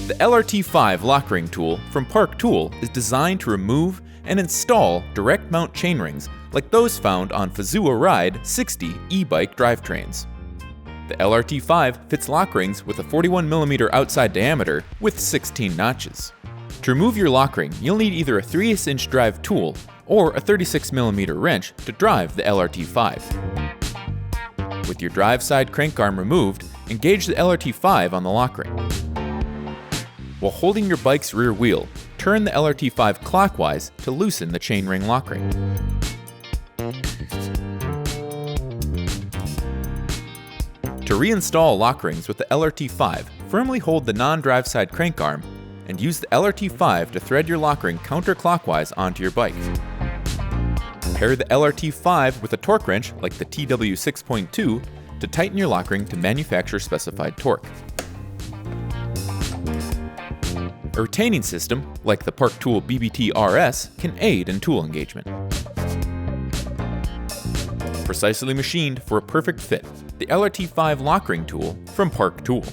The LRT-5 Lockring tool from Park Tool is designed to remove and install direct mount chainrings like those found on Fazua Ride 60 e-bike drivetrains. The LRT-5 fits lock rings with a 41mm outside diameter with 16 notches. To remove your lock ring, you'll need either a 3/8" drive tool or a 36mm wrench to drive the LRT-5. With your drive side crank arm removed, engage the LRT-5 on the lock ring. While holding your bike's rear wheel, turn the LRT-5 clockwise to loosen the chainring lock ring. To reinstall lock rings with the LRT-5, firmly hold the non-drive side crank arm and use the LRT-5 to thread your lock ring counterclockwise onto your bike. Pair the LRT-5 with a torque wrench like the TW6.2 to tighten your lock ring to manufacturer specified torque. A retaining system, like the Park Tool BBT RS, can aid in tool engagement. Precisely machined for a perfect fit, the LRT-5 Lockring tool from Park Tool.